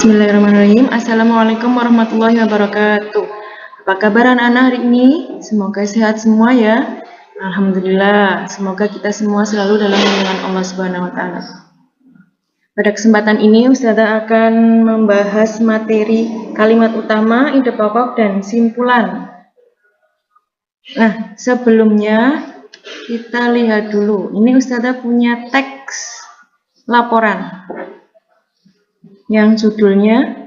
Bismillahirrahmanirrahim. Assalamualaikum warahmatullahi wabarakatuh. Apa kabar anak-anak hari ini? Semoga sehat semua ya. Alhamdulillah. Semoga kita semua selalu dalam lindungan Allah Subhanahu wa taala. Pada kesempatan ini Ustazah akan membahas materi kalimat utama, ide pokok dan simpulan. Nah, sebelumnya kita lihat dulu. Ini Ustazah punya teks laporan yang judulnya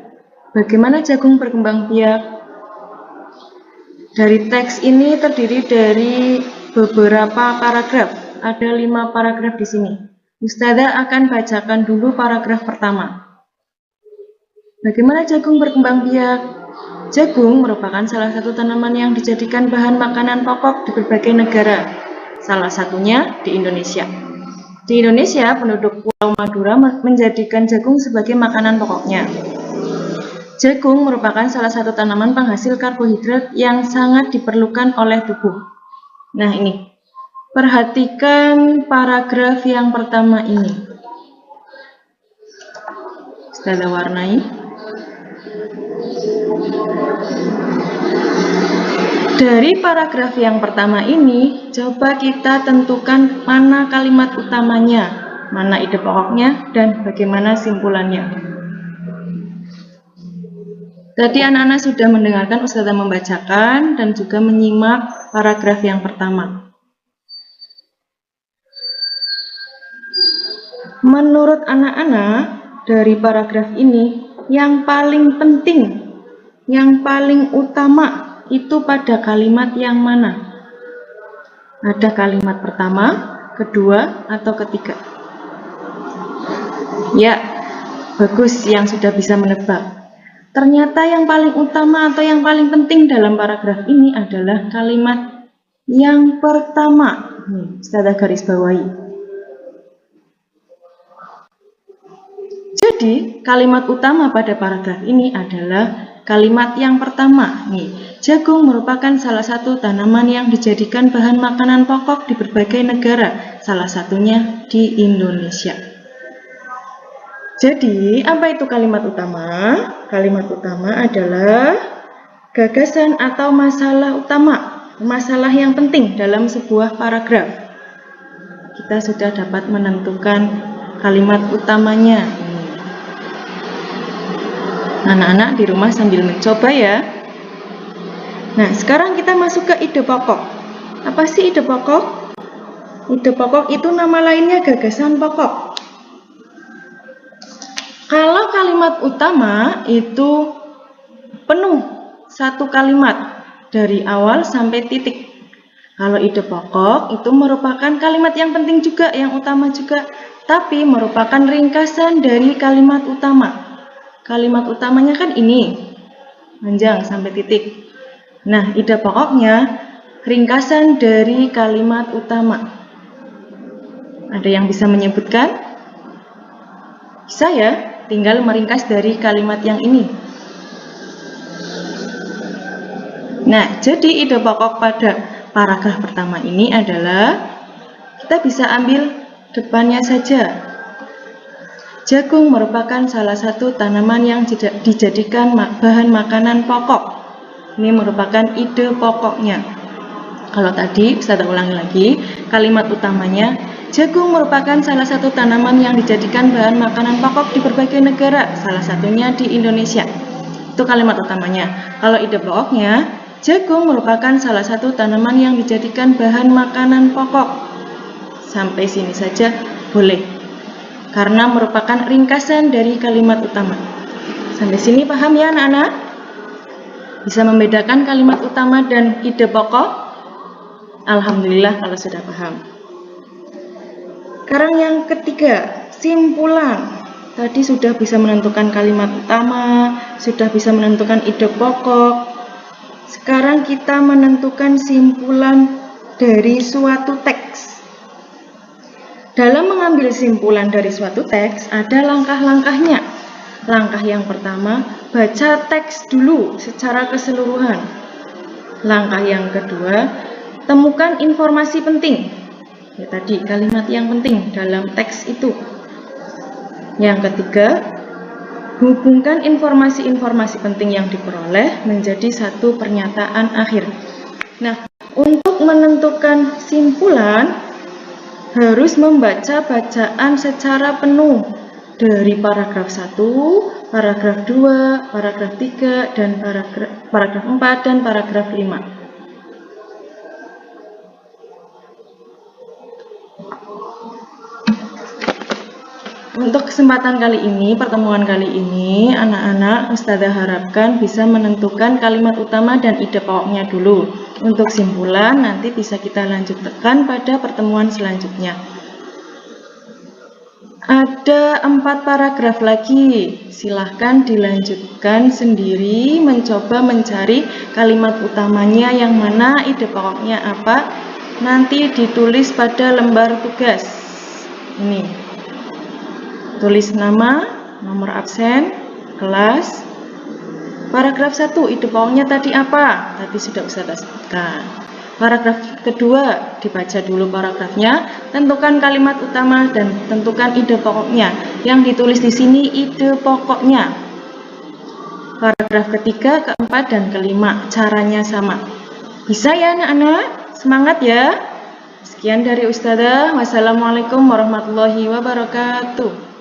Bagaimana Jagung Berkembang Biak. Dari teks ini terdiri dari beberapa paragraf. Ada 5 paragraf di sini. Ustazah akan bacakan dulu paragraf pertama. Bagaimana jagung berkembang biak? Jagung merupakan salah satu tanaman yang dijadikan bahan makanan pokok di berbagai negara. Salah satunya di Indonesia. Di Indonesia, penduduk Pulau Madura menjadikan jagung sebagai makanan pokoknya. Jagung merupakan salah satu tanaman penghasil karbohidrat yang sangat diperlukan oleh tubuh. Nah ini, perhatikan paragraf yang pertama ini. Ustazah warnai. Dari paragraf yang pertama ini, coba kita tentukan mana kalimat utamanya, mana ide pokoknya, dan bagaimana simpulannya. Tadi anak-anak sudah mendengarkan Ustazah membacakan dan juga menyimak paragraf yang pertama. Menurut anak-anak, dari paragraf ini, yang paling penting, yang paling utama, itu pada kalimat yang mana? Ada kalimat pertama, kedua, atau ketiga? Ya, bagus yang sudah bisa menebak. Ternyata yang paling utama atau yang paling penting dalam paragraf ini adalah kalimat yang pertama. Ustazah garis bawahi. Jadi, kalimat utama pada paragraf ini adalah kalimat yang pertama. Jagung merupakan salah satu tanaman yang dijadikan bahan makanan pokok di berbagai negara, salah satunya di Indonesia. Jadi, apa itu kalimat utama? Kalimat utama adalah gagasan atau masalah utama, masalah yang penting dalam sebuah paragraf. Kita sudah dapat menentukan kalimat utamanya. Anak-anak di rumah sambil mencoba ya. Nah, sekarang kita masuk ke ide pokok. Apa sih ide pokok? Ide pokok itu nama lainnya gagasan pokok. Kalau kalimat utama itu penuh satu kalimat dari awal sampai titik. Kalau ide pokok itu merupakan kalimat yang penting juga, yang utama juga, tapi merupakan ringkasan dari kalimat utama. Kalimat utamanya kan ini, panjang sampai titik. Nah, ide pokoknya ringkasan dari kalimat utama. Ada yang bisa menyebutkan? Bisa ya, tinggal meringkas dari kalimat yang ini. Nah, jadi ide pokok pada paragraf pertama ini adalah, kita bisa ambil depannya saja. Jagung merupakan salah satu tanaman yang dijadikan bahan makanan pokok. Ini merupakan ide pokoknya. Kalau tadi, Ustazah ulangi lagi, kalimat utamanya, jagung merupakan salah satu tanaman yang dijadikan bahan makanan pokok di berbagai negara, salah satunya di Indonesia. Itu kalimat utamanya. Kalau ide pokoknya, jagung merupakan salah satu tanaman yang dijadikan bahan makanan pokok. Sampai sini saja boleh. Karena merupakan ringkasan dari kalimat utama. Sampai sini paham ya anak-anak? Bisa membedakan kalimat utama dan ide pokok? Alhamdulillah kalau sudah paham. Sekarang yang ketiga, simpulan. Tadi sudah bisa menentukan kalimat utama, sudah bisa menentukan ide pokok. Sekarang kita menentukan simpulan dari suatu teks. Dalam mengambil simpulan dari suatu teks, ada langkah-langkahnya. Langkah yang pertama, baca teks dulu secara keseluruhan. Langkah yang kedua, temukan informasi penting. Ya tadi, kalimat yang penting dalam teks itu. Yang ketiga, Hubungkan informasi-informasi penting yang diperoleh menjadi satu pernyataan akhir. Nah, untuk menentukan simpulan, harus membaca bacaan secara penuh dari paragraf 1, paragraf 2, paragraf 3, dan paragraf 4, dan paragraf 5. Untuk kesempatan kali ini, pertemuan kali ini, anak-anak Ustazah harapkan bisa menentukan kalimat utama dan ide pokoknya dulu. Untuk simpulan nanti bisa kita lanjutkan pada pertemuan selanjutnya. Ada 4 paragraf lagi, silahkan dilanjutkan sendiri, mencoba mencari kalimat utamanya yang mana, ide pokoknya apa, nanti ditulis pada lembar tugas. Ini. Tulis nama, nomor absen, kelas. Paragraf 1, ide pokoknya tadi apa? Tadi sudah Ustazah sebutkan. Paragraf kedua, dibaca dulu paragrafnya, tentukan kalimat utama dan tentukan ide pokoknya. Yang ditulis di sini ide pokoknya. Paragraf ketiga, keempat, dan kelima, caranya sama. Bisa ya anak-anak? Semangat ya! Sekian dari Ustazah. Wassalamualaikum warahmatullahi wabarakatuh.